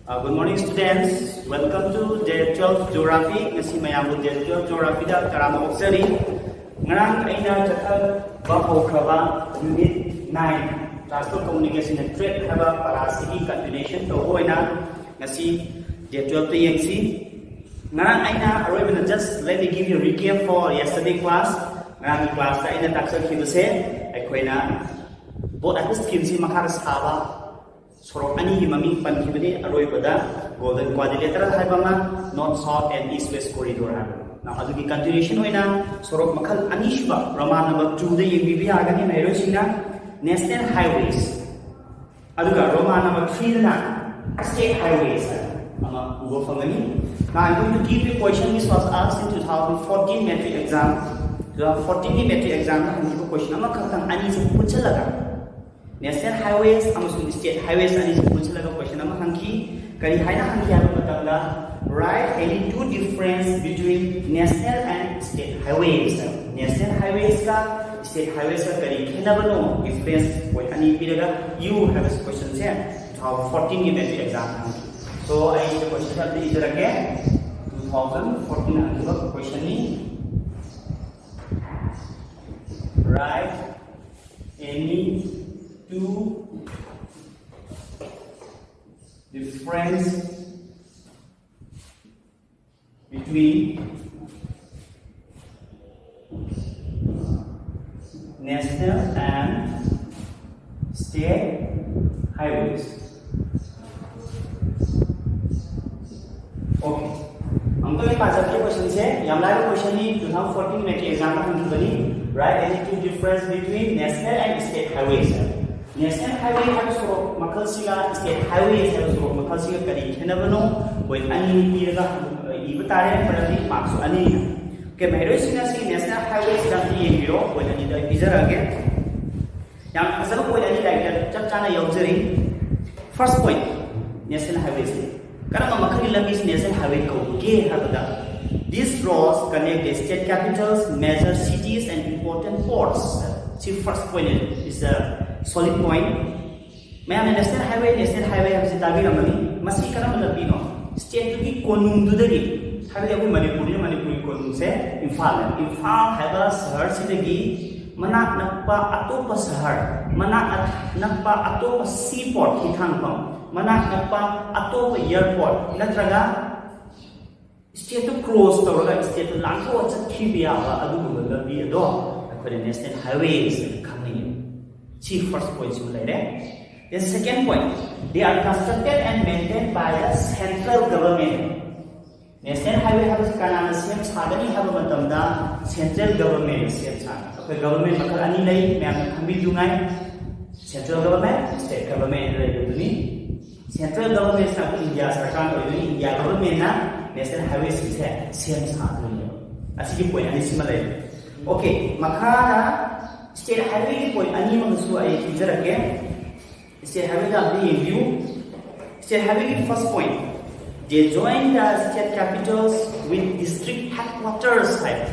Good morning, students. Welcome to Day 12 Geography. Ngasi mayam Day 12 Geography da karama oksari. Ngarang aina chathal ba hokraba Unit 9 Transport Communication and Trade haba parasigi continuation to hoina ngasi Day 12 to yengsi. Ngarang aina aroi just let me give you a recap for yesterday class. Ngarang class ta aina taksal khibase aikoina both at this kimsi makar saba Sorok ani mami pan kibani aroi pada golden quadrilateral haibama north south and east west corridor ha. Now adugi continuation hoina sorok makal ani shba Roman number 2 da yengbi agani nairo sina national highways. Aduga Roman number 3 na state highways. Ama go famani. Now I'm going to give you a question which was asked in 2014 metric exam. 2014 metric exam na ko question ama khatang ani se puchalaga. National highways amasung state highways ani punchalaga question ama hangki kari haina hangki aba matangla write any two difference between national and state highways. National highways ka state highways ka kari khenabano difference point ani piraga you have this question here 2014 ki metric exam. So I the question at is again 2014 angiba question ni write any two difference between national and state highways. Okay. I'm going to pass up the question here. Yamla question ni 2014 metric exam में बनी write any two difference between national and state highways. National highway have so makal siga state highways have so makal siga kari khenabano koi ani piraga ibutare parati marks ani ke mehro siga si national highways da ti yengiro koi ani da bizarage yang asal koi ani da chap chana yaujari first point national highways karena makali lambi national highway ko ge habada these roads connect the state capitals, major cities and important ports. See first point is a solid point. Maya national highway have tabi ramani masi kara malabi no state to be konung dudagi hari abu manipuri konung se Imphal have a sahar sidagi manak nakpa atopa sahar manak nakpa atopa seaport hithangpam manak nakpa atopa airport natraga state to cross tawra state to langko chakhibiya adu labi ado akore national highways khamni chief first point is like the second point they are constructed and maintained by the central government. National highway has kanana same sadani have matamda central government same sad okay government makal ani lai ma'am khambi dungai central government state government lai duni central government sa India sarkar ko India government na national highways is same sadani asigi point ani simalai okay makana state highway point ani mangsu ai fizarake state highway da the view state highway first point they join the state capitals with district headquarters site.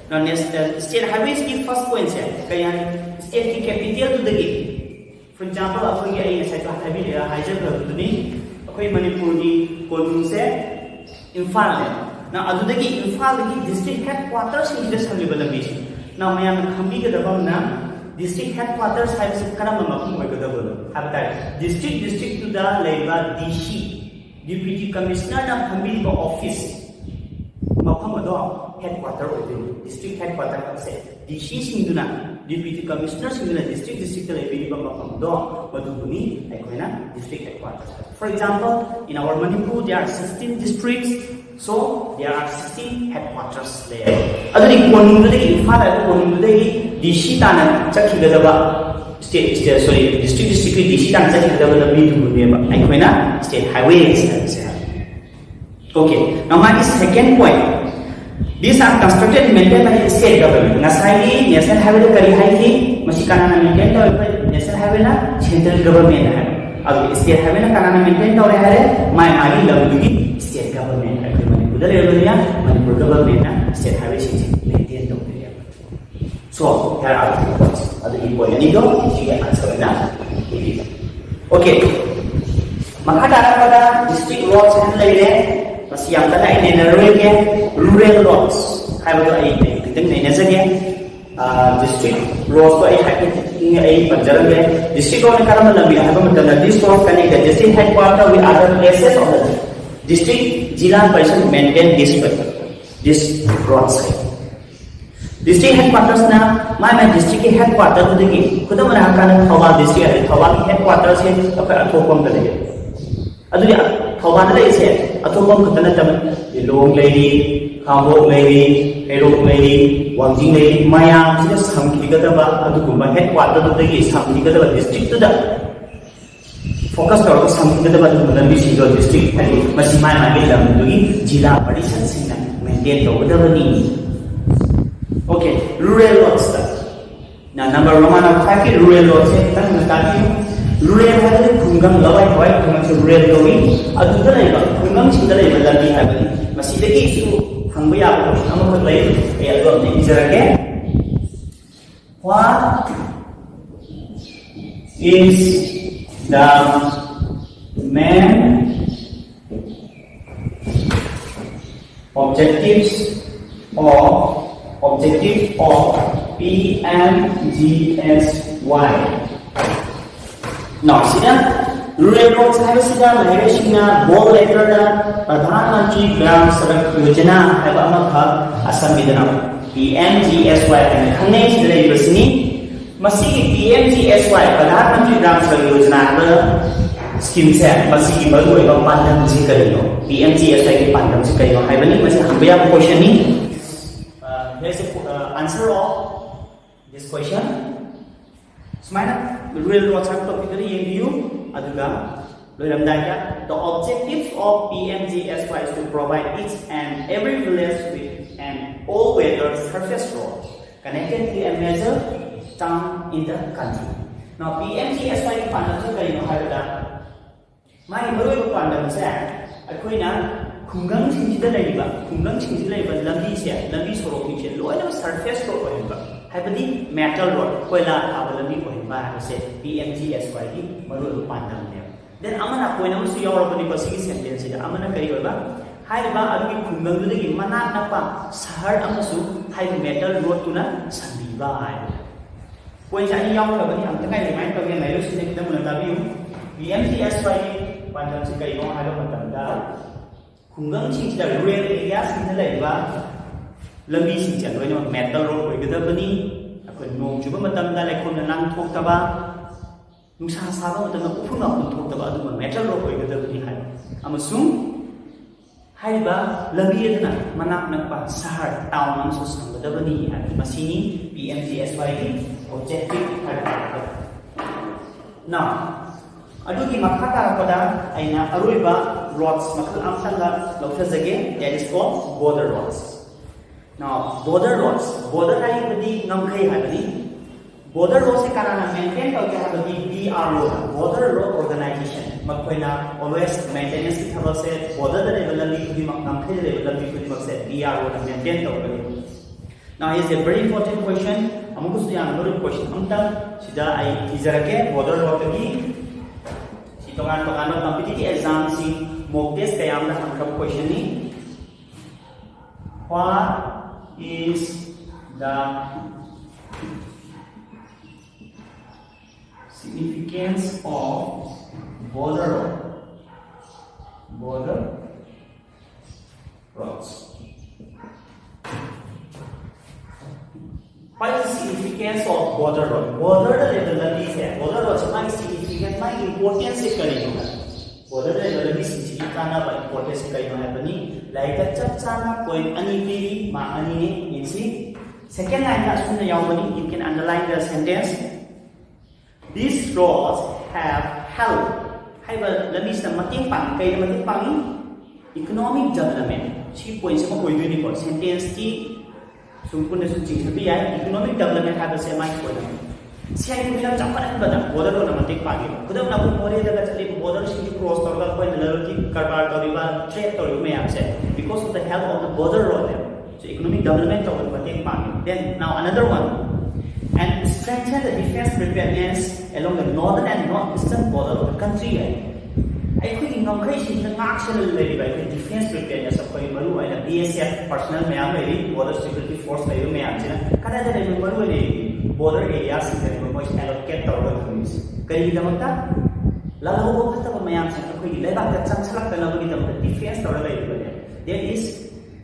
Now national state highways ki first point hai kaya state ki capital to the for example apoi ai site highway Hyderabad to ni apoi Manipur ni Konung se Imphal now adudagi Imphal ki district headquarters in this available now I am coming to the district headquarters have district to the labor DC deputy commissioner na family office headquarter district headquarter DC singduna deputy commissioner singduna district district headquarters. For example, in our Manipur there are 16 districts. So there are 16 headquarters there. Adari konung dudagi Imphal adu konung dudagi DC tana chakhigadaba state sorry district DC tana chakhigadaba the meet ba aikoina state highways okay now my second point these are constructed and maintained by the state government ngasai national highway kari haiki masi kanana maintain to national highway na central government hai adu state highway na kanana maintain to hare my agi labugi state government Manipur government state highways maintain to so here are the points. Other important answer na. Okay. Makha pada district roads han leire masi yam kana ine roike rural roads haiba ai kiteng ne jage district roads ko ai ai panjarage district road karam lambi haiba matlab this road connect the district headquarter with other places of the district jila parishad maintain this road side district headquarters na my district headquarters to the kudam na kan Thawal district Thawal headquarters se apai athopam da le aduri Thawal da ise athopam khutana tam Long lady Khambok lady Herok lady Wangjing lady maya sida samki ga da ba adugumba headquarters to the samki ga da district to da focus karo samki ga da ba lambi sido district ani masi mai mai lam dugi jila parishad sina maintain to da ni. Okay, rural roads. Now, number Roman of 5 rural roads. Rural has a Kungang Lawai White, rural going. Other than Kungang Chindale, Landi Happy. Masiki to Hambia, Hamaka Lake, is there again? What is the main objectives of PMGSY. Now, see that rural roads have sida Maharashtra bold letter da Pradhan Mantri Gram Sadak Yojana have amakha Assam bidana PMGSY and khane sida yusini masi PMGSY Pradhan Mantri Gram Sadak Yojana ba scheme se masi ki baru eba pandam ji karino PMGSY ki pandam ji karino haibani masi hambaya question ni. Here's the answer of this question. Smile. The real roads have topic review. Aduga. The objectives of PMGSY is to provide each and every village with an all-weather surface road connected to a major town in the country. Now, PMGSY pandam se kari no haida. My baru pandam se akoina Kungang Chingida Laiba, Kungang Chingida Lambi Sorok, Loyal surface road for him. Happily metal road, Koila, Abalami for him, said PMGSY, Maru Pandam there. Then Amana Koinam see your Bonicosi sentence, Amana Kayola, Haiba Abi Kungang, Manapa, Sahar Amasu, High metal road to Na, Sandiba. When I young company, I'm the kind of mind again, I used to take them on W. PMGSY, Pandam Sikayo, I don't know. Kungang Chingida rural areas in the Laiba Lambi Singhan, when you metal road with the Bani, I could know Jubamadam like on the Nang talked about Nusa Saba, the Upuna talked about the metal road with the Bani. I'm assuming Haiba, Labiana, Manak Napa, Sahar, Town, and so some the Bani and Masini, PMGSY, objective. Now, adugi makata pada aina aruiba roads makal amsanga lofazage that is called border roads. Now border roads hai badi ngamkai habadi border roads se karana maintain tawge habadi BRO border road organization makkoina always maintenance ki thabak se border the level li khudi ngamkai level li khudi makse BRO na maintain tawge. Now is a very important question amuku sya another question amta sida ai izarake border road ki Tokan competitive exam si mock test kaya amna hangkap question ni. What is the significance of border roads? What is the significance of border road? Border level is there. Border road my significance, my importance is kari hoga. Border level is significant by importance kari hoga bani. Like a chapchana point ani piri ma ani ne insi. Second line as soon as you can underline the sentence. These roads have helped. Have let me say mating pang kaya mating pangi economic development. She points sama koi duni ko sentence ti. Sumpun economic development have a semi-economic. See, I will jump border on a matic party. Could have not more than border city cross or point Karbar or trade or you may have said because of the help of the border road. So economic development of the matic party. Then now another one. And strengthen the defense preparedness along the northern and northeastern border of the country. ꯑꯩꯈꯣꯏꯒꯤ ꯉꯝꯈꯩꯁꯤꯡꯁꯤꯅ ꯉꯥꯛꯁꯤꯅ ꯂꯩꯔꯤꯕ ꯑꯩꯈꯣꯏ defence ꯄ꯭ꯔꯤꯄꯦꯌꯔꯅꯦꯁ ꯑꯩꯈꯣꯏ ꯃꯔꯨꯑꯣꯏꯅ BSF personal ꯃꯌꯥꯝ ꯂꯩꯔꯤ border security force ꯂꯩꯕ ꯃꯌꯥꯝꯁꯤꯅ ꯀꯗꯥꯏꯗ ꯂꯩꯕ ꯃꯔꯨꯑꯣꯏꯅ ꯕꯣꯔꯗꯔ ꯑꯦꯔꯤꯌꯥꯁꯤꯡꯗꯅꯦꯕ ꯃꯣꯏꯁꯤ ꯑꯦꯂꯣꯀꯦꯠ ꯇꯧꯔꯒ ꯊꯝꯃꯤꯁꯤ ꯀꯔꯤꯒꯤꯗꯃꯛꯇ ꯂꯥꯜꯍꯧꯕ ꯐꯠꯇꯕ ꯃꯌꯥꯝꯁꯤꯡ ꯑꯩꯈꯣꯏꯒꯤ ꯂꯩꯕꯥꯛꯇ ꯆꯪꯁꯤꯜꯂꯛꯇꯅꯕꯒꯤꯗꯃꯛꯇ ꯗꯤꯐꯦꯟꯁ ꯇꯧꯔꯒ ꯂꯩꯔꯤꯕꯅꯦ that is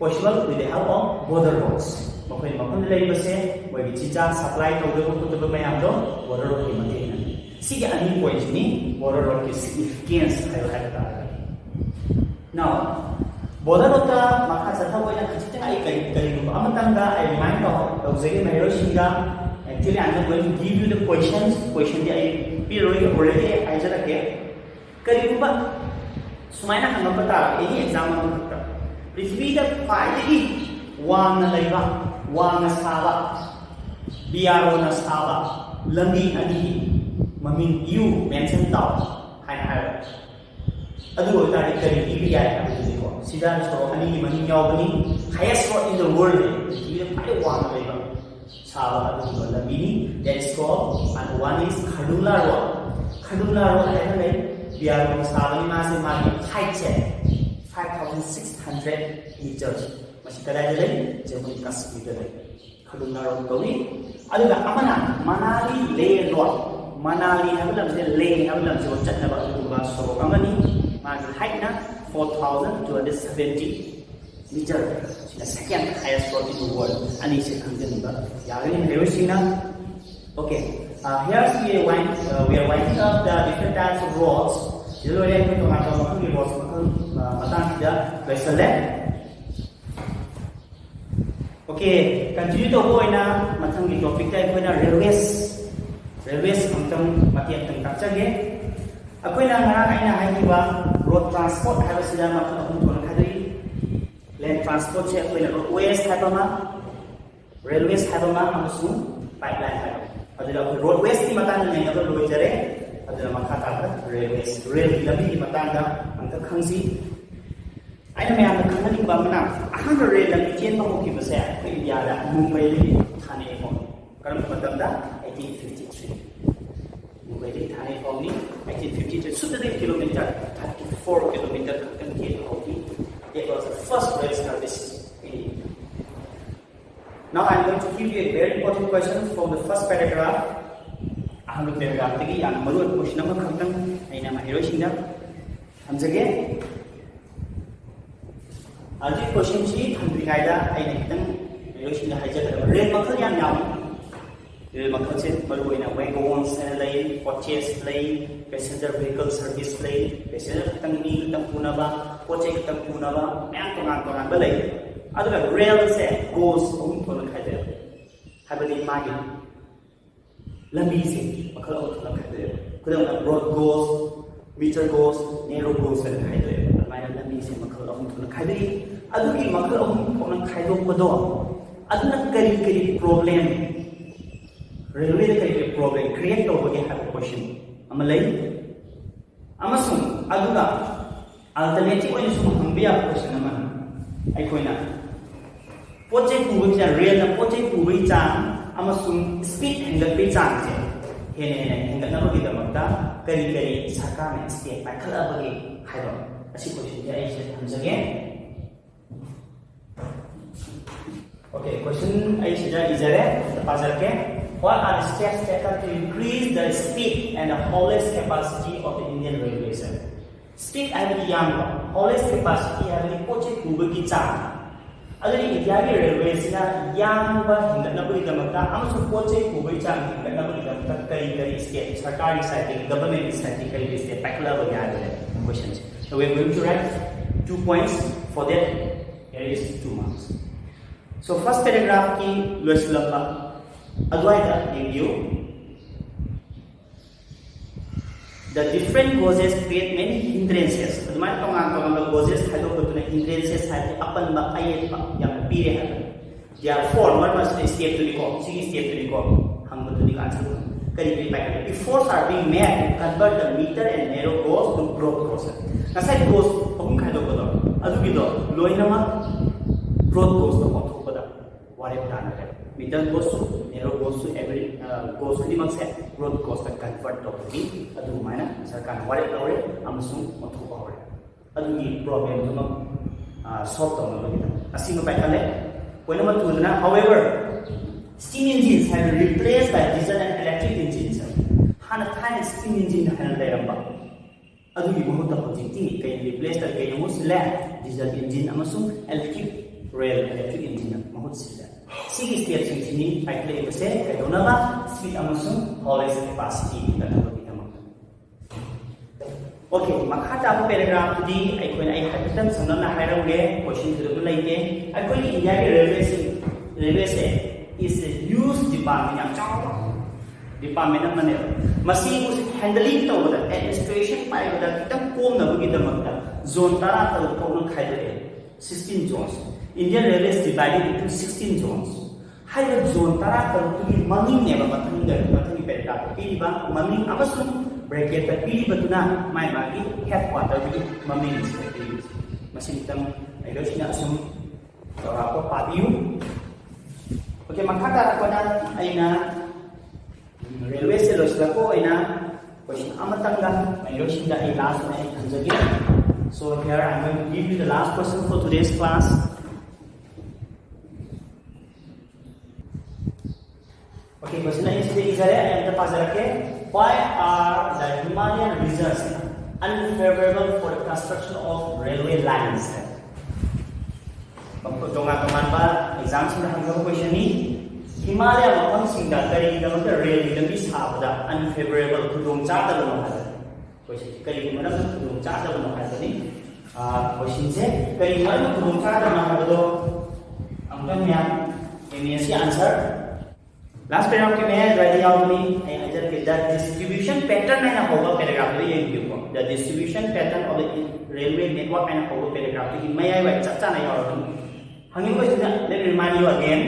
possible with the help of border roads ꯃꯈꯣꯏ ꯃꯐꯝꯗ ꯂꯩꯕꯁꯦ ꯃꯣꯏꯒꯤ ꯆꯤꯟꯖꯥꯛ ꯁꯄ꯭ꯂꯥꯏ ꯇꯧꯗꯕ ꯈꯣꯠꯇꯕ ꯃꯌꯥꯝꯗꯣ border road ꯒꯤ ꯃꯇꯦꯡꯅ ꯁꯤꯒꯤ ꯑꯅꯤ ꯄꯣꯏꯟꯠꯁꯤꯅꯤ border road ꯒꯤ significance ꯍꯥꯏꯕ ꯇꯥꯔꯒ now border road ꯇ ꯃꯈꯥ ꯆꯠꯊꯕ ꯑꯣꯏꯅ ꯈꯤꯇꯪ ꯑꯩ ꯀꯔꯤꯒꯨꯝꯕ ꯑꯃꯇꯪꯗ ꯑꯩ ꯔꯤꯃꯥꯏꯟ ꯇꯧꯖꯒꯦ ꯃꯍꯩꯔꯣꯏꯁꯤꯡꯗ actually I'm not going to give you the questions ꯗꯤ ꯑꯩ ꯄꯤꯔꯣꯏ already ꯍꯥꯏꯖꯔꯛꯀꯦ ꯀꯔꯤꯒꯨꯝꯕ ꯁꯨꯃꯥꯏꯅ ꯍꯪꯉꯛꯄ ꯇꯥꯔꯒ ꯑꯦꯅꯤ ꯑꯦꯛꯖꯥꯝ ꯑꯃꯈꯛꯇ पृथ्वीदा ख्वाइदगी वांगना लेबा वांगना साबा बियारोना साबा लंबी अनी ममिंग यू मेंशन ताव हाय हाय अदु ओतारी करी इबी याय हाबदिको सिदा सो अनी की ममिंग यावबनी highest road in the world पृथ्वीदा ख्वाइ वांगना लेबा साबा अदु लंबी that is called and one is खडुला रोड है नै बियारोना साबनी मासे मागी हाइट से 5,600 meters. Masih kadang ada Jammu Kashmir ada. Khaduna road kawi. Ada amana Manali Leh road. Manali habilam je Leh habilam je wajat na baru bukan soro amani. Magi height na 4,270 meter. Sila second highest road in the world. Ani second ni ba. Yang ini Hiroshima. Okay. Here we are winding up the different types of roads. Jadi lo yang kita macam macam ni roads macam matang kita biasa. Okay, continue to go na macam ni topik kita itu na railways macam mati yang tengkap saja. Aku na ngarang ina hai ba road transport hai sila macam aku tuan kadri land transport saya aku na roadways hai ba ma railways hai ba ma maksud pipeline hai. Adila roadways ni matang ni yang aku luar jare. Adila makata railways rail labi ni matang da angka khangsi. Aina मैं आपको खाना नहीं बामना अहम rail लंबी chain में होगी बस है कोई याद है मुंबई ले थाने फोन कर्म मतलब दा 1853 मुंबई ले थाने फोन नहीं 1853 सुधरे किलोमीटर 34 किलोमीटर कम के होगी it was the first rail service in India. Now I'm going to give you a very important question from the first paragraph. अहम paragraph तक ही आन मरुआ क्वेश्चन में खत्म आइना महिरोशिंदा हम जगह आज क्वेश्चन सी थंद्रिगायदा आइना खितंग महिरोशिंदा हाइजगदब रेल मखल याम याम रेल मखल से मरुआइना wagons लई coaches लई passenger vehicle service लई passenger खितंग मी खितंग पुनबा कोचे खितंग पुनबा मैम तोनान बलई अदुगा रेल से goes उन थोन खाइदे हाबदि मागे लंबी से मखल औ थोन खाइदे कुदम road goes meter goes narrow goes से खाइदे माइना लंबी से मखल औ थोन खाइदे अदुगी मखल औ थोन खाइदो पदो अदुना करी प्रॉब्लम रेलवे करी प्रॉब्लम क्रिएट तौबगे हाब क्वेश्चन अमलई अमसुम अदुगा अल्टरनेटिव ओइन सुम हंबिया क्वेश्चन अमन अइखोइना पोचे पुबैचा रेल ना पोचे पुबै चांग अमसुम स्पीड हेंगतबै चांग से हेने हेंगतनबगी दमकता करी सरकार ने स्टेप पाइखलबगे हाइबो असी क्वेश्चन जे आइसे हमजगे ओके क्वेश्चन आइसे जा इजरे पाजर के what are the steps taken to increase the speed and the haulage capacity of the Indian railways speed and yang haulage capacity and poche kubagi chang adari India ki railways na yang ba hinganabagi damakta amasu poche kubai chang hinganabagi damakta kari step sarkari side government side kari step pakla ba ya questions so we are going to write 2 points for that here is 2 marks so first paragraph ki loislamba adwaida review the different causes create many hindrances adumai tongang causes halo kotuna hindrances hali apan ba ayet ba yang pire ha therefore what must step to recall sigi step to recall hang to the answer kari by efforts are being made to convert the meter and narrow gauge to broad gauge kasai gauge pung khalo ko do adu gi do loinama broad gauge to ko da ware dana meter gauge to narrow gauge to every gauge khudimang se broad gauge ta convert to gi adu maina sarkar ware amasung motho adugi problem to solve tawna asima pai khale point number 2 na however steam engines have been replaced by diesel and electric engines hana thai steam engine hana leiramba adugi mahutta hojikti kai replace ta kai mus la diesel engine amasung electric engine mahut sila sigi step sini pai khale base kai dona ba speed amasung haulage capacity ta okay, makata ko paragraph di ay ko ay hatan sanam na harawge question to laite ay ko India ke railway se is a huge department yang chaw department na mane masi ko handling to da administration pai da kitam kom na bugi da makta zone tara ta ko no khaide 16 zones. Indian railways divided into 16 zones. Higher zone tara ta tu maming ne ba mathang paragraph pi ba maming amasung bracket ta pili batuna mai magi headquarter bi mami is masih tam ayo sina asum apa patiu okay makata ko na aina railway se losla ko aina question amatanga ayo sina ai last na kanjagi so here I'm going to give you the last question for today's class. Okay, question is the why are the Himalayan regions unfavorable for the construction of railway lines? Teman-teman ba exam sing hanggang question ni Himalaya mapang sing da kari da rail lambi sabda unfavorable kudong chada lo ha question kari mana kudong chada lo ha ni question se kari mana kudong chada ma ha do angkan yang ini si answer. Last paragraph के में writing out में अजर के the distribution pattern में ना होगा paragraph में ये क्यों the distribution pattern of the railway network में ना होगा पैराग्राफ की मैं आई वाइट चर्चा नहीं और हंगिंग को इसने let remind you again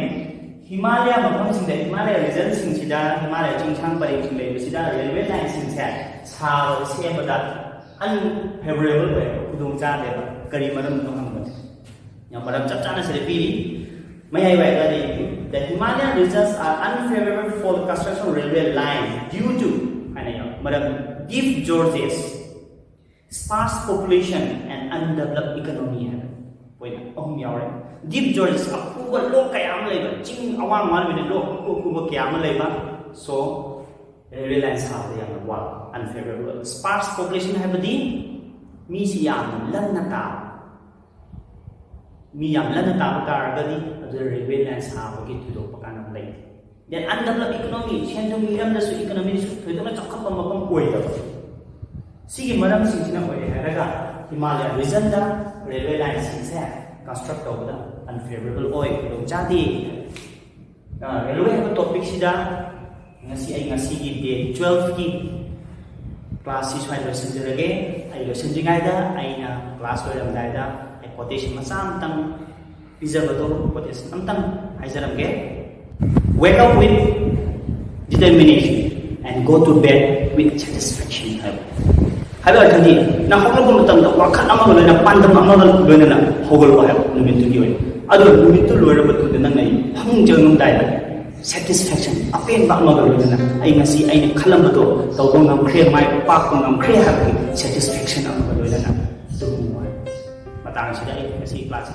Himalaya मफम सिंह हिमालय रीजन सिंह सिदा हिमालय चिंगसांग परे सिंह ले सिदा रेलवे लाइन सिंह से साव से बदा अनफेवरेबल है खुदों चा दे करी मरम तो हम बस यहाँ मरम चर्चा ना से पी मैं आई white the Himalayan regions are unfavorable for the construction of railway lines due to deep gorges, sparse population, and undeveloped economy. Deep gorges are low kayam labor, ching awang mal with low kayam labor. So railway lines have the unfavorable. Sparse population have the misiam lanata. Miyam lana tahu karagadi ada railway lines have begitu do pakanam lain. Dan undeveloped economy, centrum miram dasu economy dasu itu na cakap pemapam koi dapat. Sigi maram singina koi haraga Himalaya region da railway lines singsa construct tahu da unfavorable oi do jadi. Railway have topic sida ngasi gi day 12 ki class 6 ay lesson lagi ay lesson jingai da ay na class ko ram da quotation masam tang pizza betul quotation tentang hajaram ke wake up with determination and go to bed with satisfaction habi arthani na hoklo ko mutam da wakhat ama lo na pandam ama lo na hogol ba numit tu gi adu numit tu lo ra betu na ngai hang jeng dai satisfaction apen ba ma lo na ai ngasi ai khalam ba to taw ngam khre mai pa ko ngam khre ha satisfaction ama lo na matang sila ay kasi klase